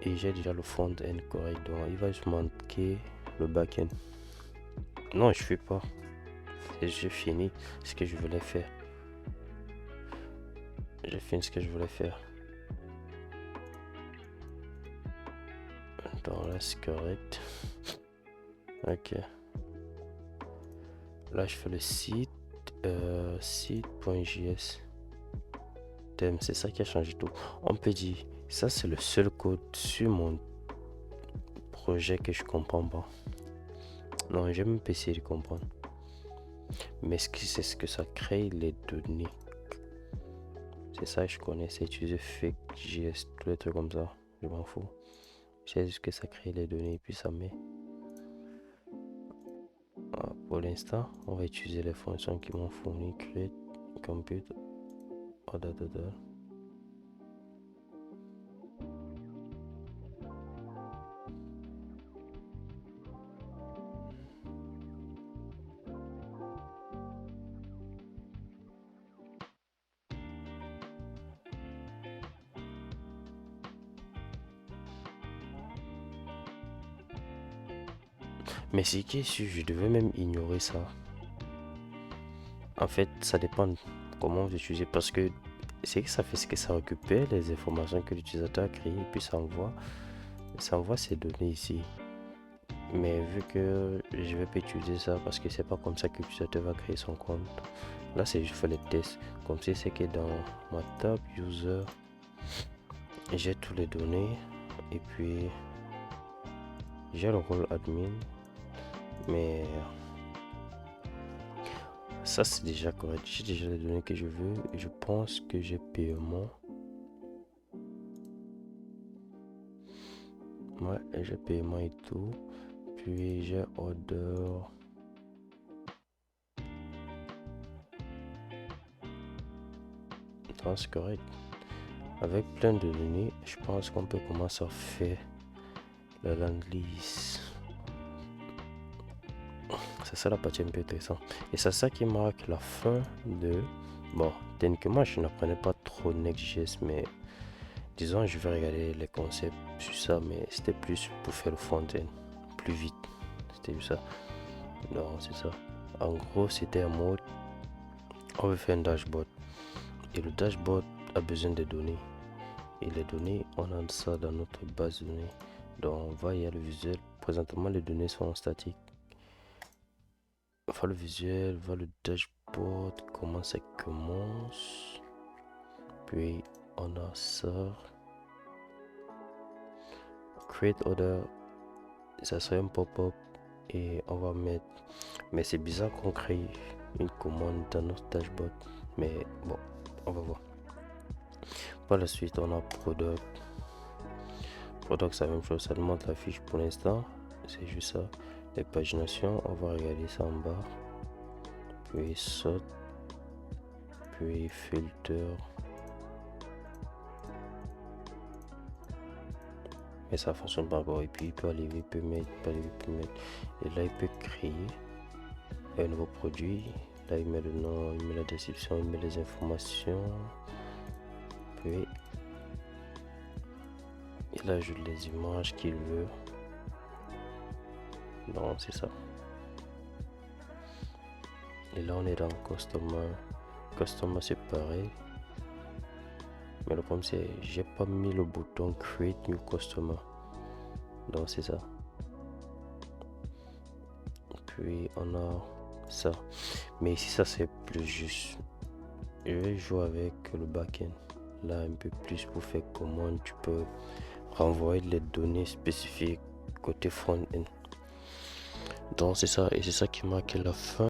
et j'ai déjà le front-end correct, donc il va juste manquer le back-end. Non, je fais pas. J'ai fini ce que je voulais faire. J'ai fini ce que je voulais faire. Donc là, c'est correct. Ok. Là, je fais le site. Site.js. Thème, c'est ça qui a changé tout. On peut dire, ça c'est le seul code sur mon projet que je comprends pas. Non, j'ai même pas essayé de comprendre. Mais c'est ce que ça crée les données. C'est ça que je connais, c'est utiliser Fake.js, tous les trucs comme ça. Je m'en fous. C'est juste que ça crée les données et puis ça met. Pour l'instant, on va utiliser les fonctions qui m'ont fourni create, compute, order. Mais c'est que si je devais même ignorer ça. En fait, ça dépend comment vous utilisez parce que c'est que ça fait ce que ça récupère les informations que l'utilisateur a créées et puis ça envoie ces données ici. Mais vu que je vais pas utiliser ça parce que c'est pas comme ça que l'utilisateur va créer son compte. Là, c'est je fais les tests. Comme si c'est que dans ma tab user, j'ai toutes les données et puis j'ai le rôle admin. Mais ça c'est déjà correct. J'ai déjà les données que je veux et je pense que j'ai paiement. Ouais, j'ai paiement et tout. Puis j'ai order. Non, c'est correct. Avec plein de données, je pense qu'on peut commencer à faire la land list. C'est ça la partie un peu intéressante. Et c'est ça qui marque la fin de... Bon, techniquement, je n'apprenais pas trop Next.js, mais disons, je vais regarder les concepts sur ça, mais c'était plus pour faire le front-end plus vite. C'était ça. Non, c'est ça. En gros, c'était un mode, on veut faire un dashboard. Et le dashboard a besoin de données. Et les données, on a ça dans notre base de données. Donc, on va y aller le visuel. Présentement, les données sont statiques. On va le visuel, on va le dashboard, comment ça commence. Puis, on a ça. Create order. Ça serait un pop-up. Et on va mettre... Mais c'est bizarre qu'on crée une commande dans notre dashboard. Mais bon, on va voir. Par la suite, on a product. Product, c'est la même chose. Ça demande la fiche pour l'instant. C'est juste ça. Les paginations, on va regarder ça en bas. Puis sort. Puis filter. Mais ça fonctionne pas encore. Et puis il peut aller, il peut mettre, Et là, il peut créer un nouveau produit. Là, il met le nom, il met la description, il met les informations. Puis il ajoute les images qu'il veut. Donc c'est ça. Et là on est dans customer. Customer c'est pareil. Mais le problème c'est j'ai pas mis le bouton create new customer. Donc c'est ça. Puis on a ça. Mais ici ça c'est plus juste. Je vais jouer avec le backend. Là un peu plus pour faire comment tu peux renvoyer les données spécifiques côté front-end. Donc c'est ça et c'est ça qui marque la fin